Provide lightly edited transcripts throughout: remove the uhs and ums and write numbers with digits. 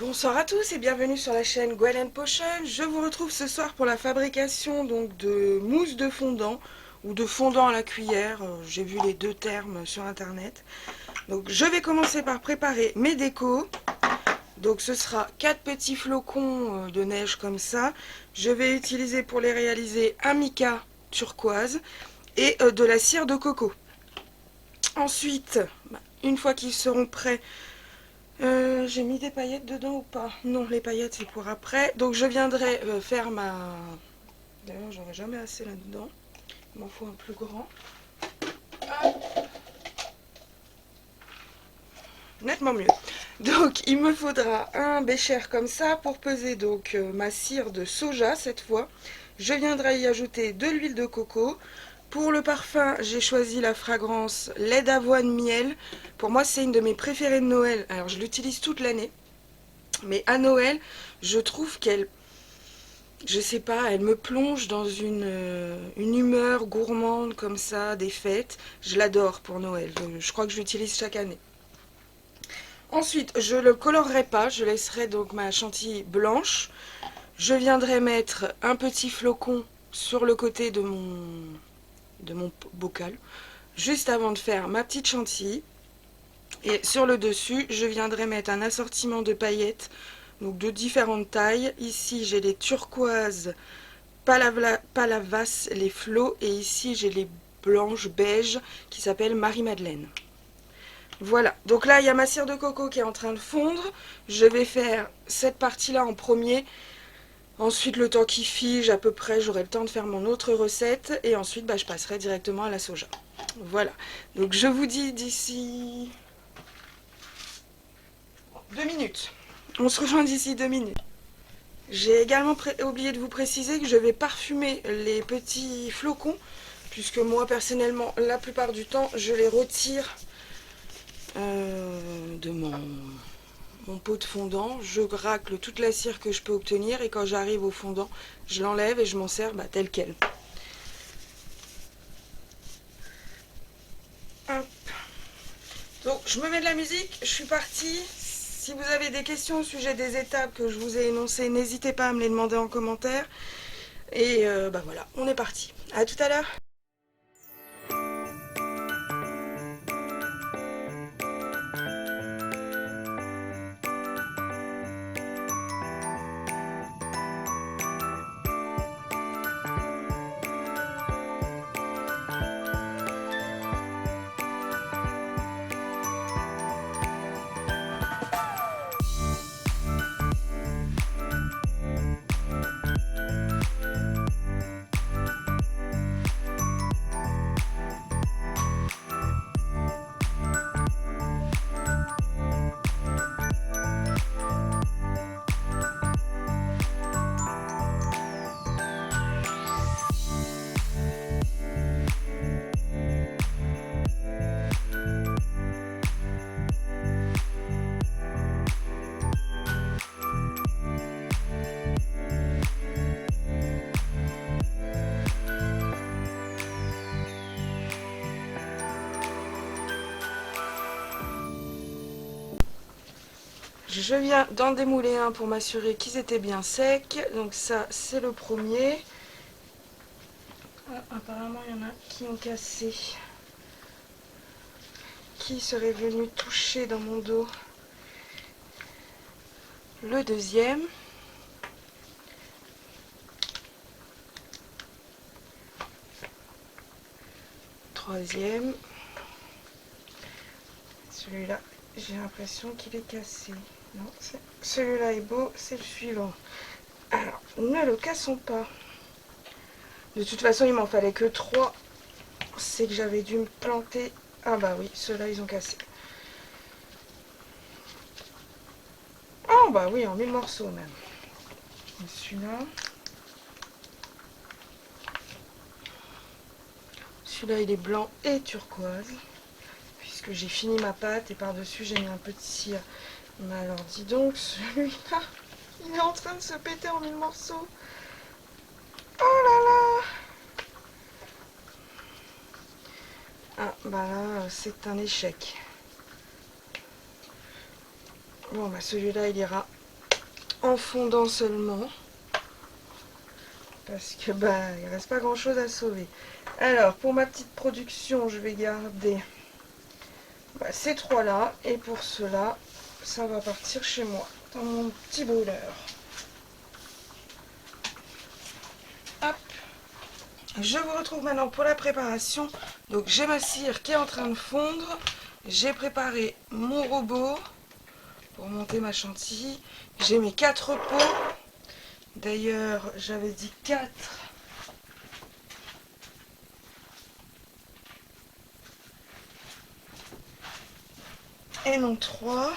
Bonsoir à tous et bienvenue sur la chaîne Gwen & Potion. Je vous retrouve ce soir pour la fabrication donc de mousse de fondant ou de fondant à la cuillère. J'ai vu les deux termes sur internet. Donc je vais commencer par préparer mes décos. Donc ce sera 4 petits flocons de neige comme ça. Je vais utiliser pour les réaliser un mica turquoise et de la cire de coco. Ensuite, une fois qu'ils seront prêts, j'ai mis des paillettes dedans ou pas? Non, les paillettes c'est pour après. Donc je viendrai faire ma... D'ailleurs j'aurai jamais assez là-dedans. Il m'en faut un plus grand. Hop. Nettement mieux. Donc il me faudra un bécher comme ça pour peser donc ma cire de soja cette fois. Je viendrai y ajouter de l'huile de coco. Pour le parfum, j'ai choisi la fragrance lait d'avoine miel. Pour moi, c'est une de mes préférées de Noël. Alors, je l'utilise toute l'année. Mais à Noël, je trouve qu'elle, je sais pas, elle me plonge dans une humeur gourmande comme ça, des fêtes. Je l'adore pour Noël. Je crois que je l'utilise chaque année. Ensuite, je ne le colorerai pas. Je laisserai donc ma chantilly blanche. Je viendrai mettre un petit flocon sur le côté de mon bocal, juste avant de faire ma petite chantilly. Et sur le dessus, je viendrai mettre un assortiment de paillettes, donc de différentes tailles. Ici, j'ai les turquoises, palavas, les flots, et ici, j'ai les blanches beige qui s'appellent Marie-Madeleine. Voilà, donc là, il y a ma cire de coco qui est en train de fondre. Je vais faire cette partie-là en premier. Ensuite, le temps qui fige, à peu près, j'aurai le temps de faire mon autre recette. Et ensuite, je passerai directement à la soja. Voilà, donc je vous dis d'ici 2 minutes. On se rejoint d'ici 2 minutes. J'ai également oublié de vous préciser que je vais parfumer les petits flocons, puisque moi, personnellement, la plupart du temps, je les retire de mon pot de fondant. Je racle toute la cire que je peux obtenir et quand j'arrive au fondant, je l'enlève et je m'en sers tel quel. Hop. Donc je me mets de la musique, je suis partie. Si vous avez des questions au sujet des étapes que je vous ai énoncées, n'hésitez pas à me les demander en commentaire. Et voilà, on est parti. À tout à l'heure. Je viens d'en démouler un pour m'assurer qu'ils étaient bien secs. Donc ça, c'est le premier. Ah, apparemment, il y en a qui ont cassé. Qui serait venu toucher dans mon dos? Le deuxième. Troisième. Celui-là, j'ai l'impression qu'il est cassé. Non, celui-là est beau, c'est le suivant. Alors, ne le cassons pas. De toute façon, il m'en fallait que 3. C'est que j'avais dû me planter. Ah bah oui, ceux-là, ils ont cassé. Oh bah oui, en 1000 morceaux même. Celui-là. Celui-là, il est blanc et turquoise. Puisque j'ai fini ma pâte et par-dessus, j'ai mis un peu de cire. Mais alors, dis donc, celui-là, il est en train de se péter en 1000 morceaux. Oh là là! Ah, bah là, c'est un échec. Bon, bah celui-là, il ira en fondant seulement. Parce que il reste pas grand chose à sauver. Alors pour ma petite production, je vais garder ces trois là. Et pour cela, ça va partir chez moi, dans mon petit brûleur. Hop. Je vous retrouve maintenant pour la préparation. Donc j'ai ma cire qui est en train de fondre. J'ai préparé mon robot pour monter ma chantilly. J'ai mes 4 pots. D'ailleurs, j'avais dit 4. Et non 3.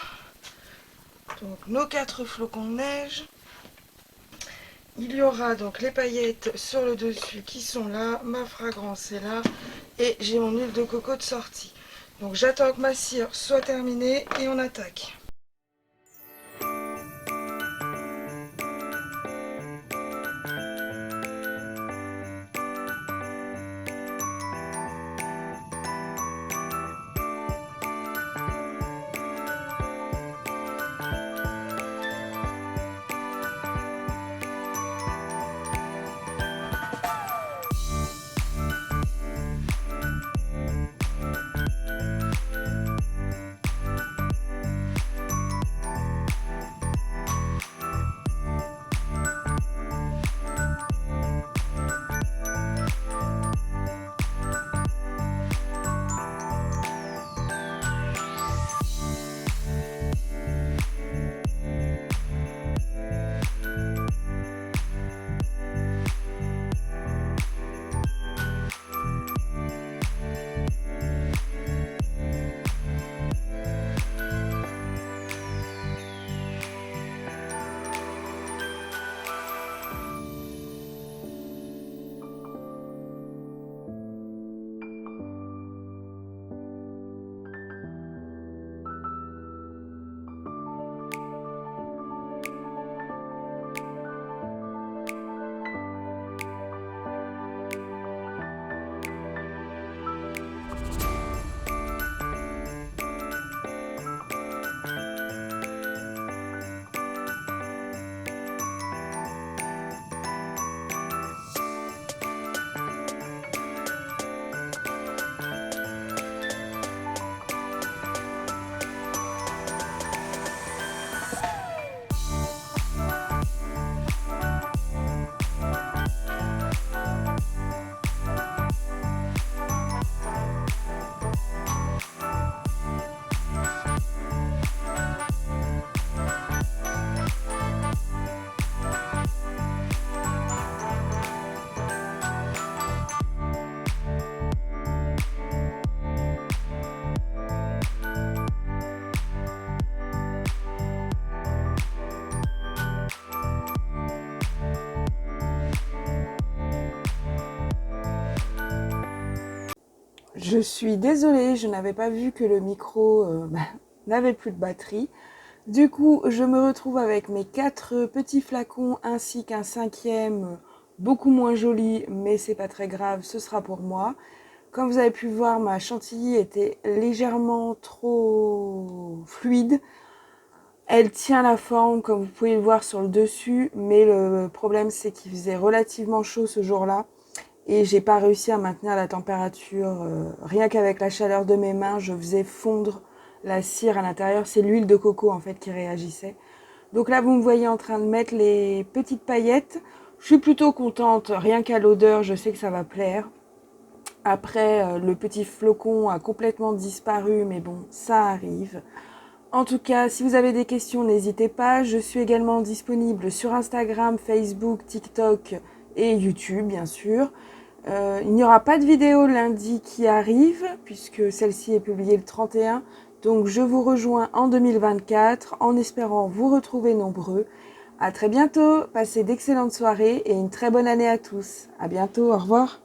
Donc nos 4 flocons de neige. Il y aura donc les paillettes sur le dessus qui sont là. Ma fragrance est là. Et j'ai mon huile de coco de sortie. Donc j'attends que ma cire soit terminée et on attaque. Je suis désolée, je n'avais pas vu que le micro n'avait plus de batterie. Du coup, je me retrouve avec mes 4 petits flacons ainsi qu'un 5e, beaucoup moins joli, mais c'est pas très grave, ce sera pour moi. Comme vous avez pu voir, ma chantilly était légèrement trop fluide. Elle tient la forme, comme vous pouvez le voir sur le dessus, mais le problème c'est qu'il faisait relativement chaud ce jour-là. Et j'ai pas réussi à maintenir la température. Rien qu'avec la chaleur de mes mains, je faisais fondre la cire à l'intérieur. C'est l'huile de coco en fait qui réagissait. Donc là, vous me voyez en train de mettre les petites paillettes. Je suis plutôt contente, rien qu'à l'odeur, je sais que ça va plaire. Après, le petit flocon a complètement disparu, mais bon, ça arrive. En tout cas, si vous avez des questions, n'hésitez pas. Je suis également disponible sur Instagram, Facebook, TikTok et YouTube, bien sûr. Il n'y aura pas de vidéo lundi qui arrive, puisque celle-ci est publiée le 31. Donc je vous rejoins en 2024, en espérant vous retrouver nombreux. À très bientôt, passez d'excellentes soirées et une très bonne année à tous. À bientôt, au revoir.